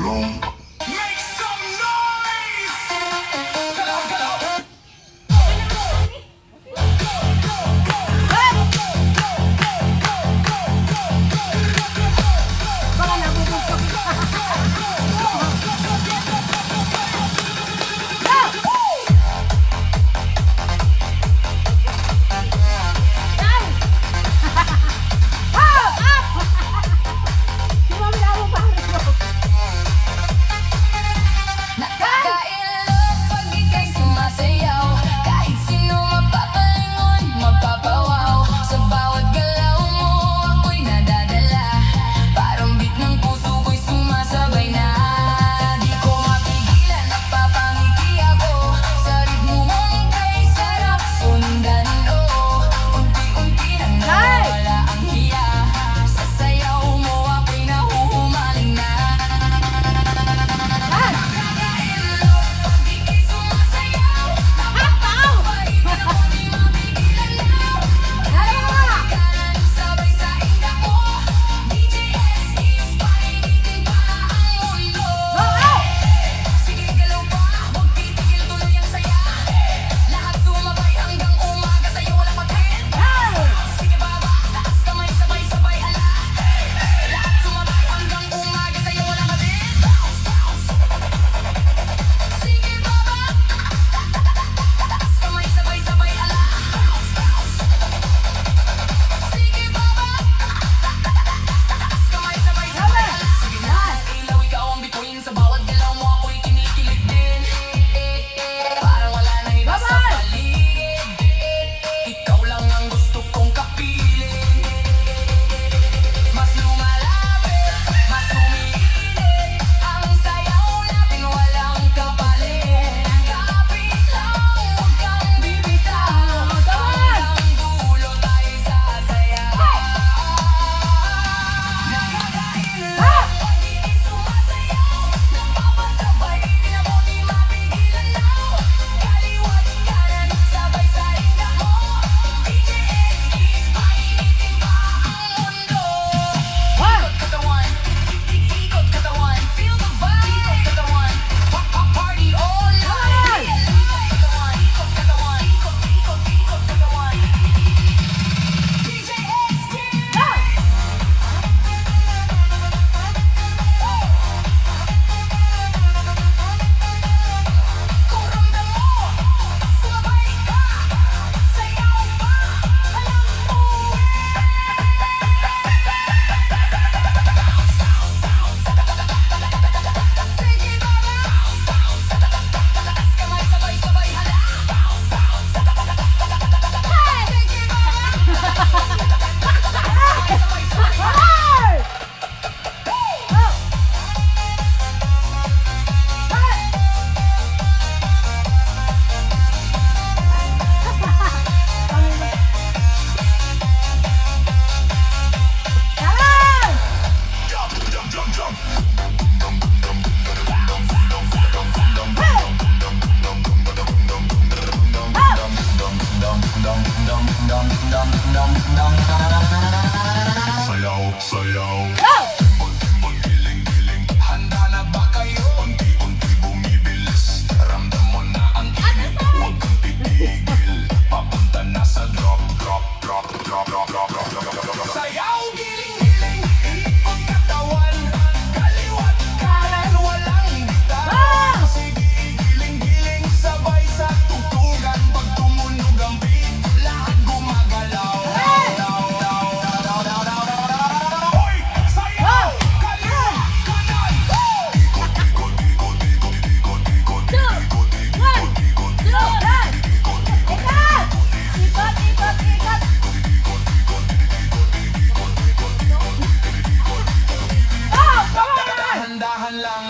room. Make some noise! Galaw, galaw! Baka nabubugtog. Si Mami Lamo parang Nakakailok pag ika'y sumasayaw. Kahit sino mapapalingon, mapapawaw. Sa bawat galaw mo ako'y nadadala. Parang beat ng puso ko'y sumasabay na. Di ko mapigilan, napapangiti ako. Sa ritmo mong kay sarap sundan, oh. Unti-unti nang nawawala ang hiya. Sa sayaw mo ako'y nahuhumaling na. Nakakailok pag ika'y sumasayaw. Napapasabay ka na mo, di mapigilan na. Kanan sabay sa inda mo. DJS is painitin pa ang mundo. Sige galaw pa, huwag titigil, tuloy ang saya. Lahat sumabay hanggang umaga, sa'yo walang mag-end. Sige baba, taas kamay, sabay-sabay hala. Lahat sumabay hanggang umaga, sa'yo walang mag-end. Sige baba, taas kamay, sabay-sabay hala. Sige baba, taas kamay, sabay-sabay hala. Sige na, ilaw, ikaw ang bituin. Sa bawat galaw mo ako'y kinikilig din. Parang wala nang iba sa paligid. Ikaw lang ang gusto kong kapiling. Mas lumalapit, mas umiinit. Ang sayaw natin walang kapalit. Kapit lang, huwag kang bibitaw. Hanggang dulo tayo sasayaw. Nakakailok pag ika'y sumasayaw. Napapasabay, di na mo di mapigilan na. Kaliwat kanan, sabay sa inda mo. DJS is painitin pa ang mundo. Ikot katawan, ikot katawan, feel the vibe. Ikot katawan, party all night. Ikot katawan, ikot katawan. DJS Kung ramdam mo, sumabay ka. Sayaw pa, walang uwi. Sige baba, taas kamay, sabay-sabay hala. Sige baba, sabay-sabay hala. Jump, jump, jump, jump. Sayaw, sayaw. Unti-unti giling-giling. Handa na ba kayo? Unti-unti bumibilis. Ramdam mo na ang init. Huwag kang titigil. Papunta na sa drop, drop, drop, drop, drop, drop, drop, drop, drop, drop. Sayaw, giling-giling. Ikot katawan. Kaliwat kanan, walang bitaw. Sige, giling-giling. Sabay sa tutugan. Pag tumunog ang beat, lahat gumagalaw. Hoy! Sayaw! Kaliwat kanan! Ikot, ikot, ikot, ikot, ikot, ikot, ikot, ikot, ikot, Dahan-dahan lang.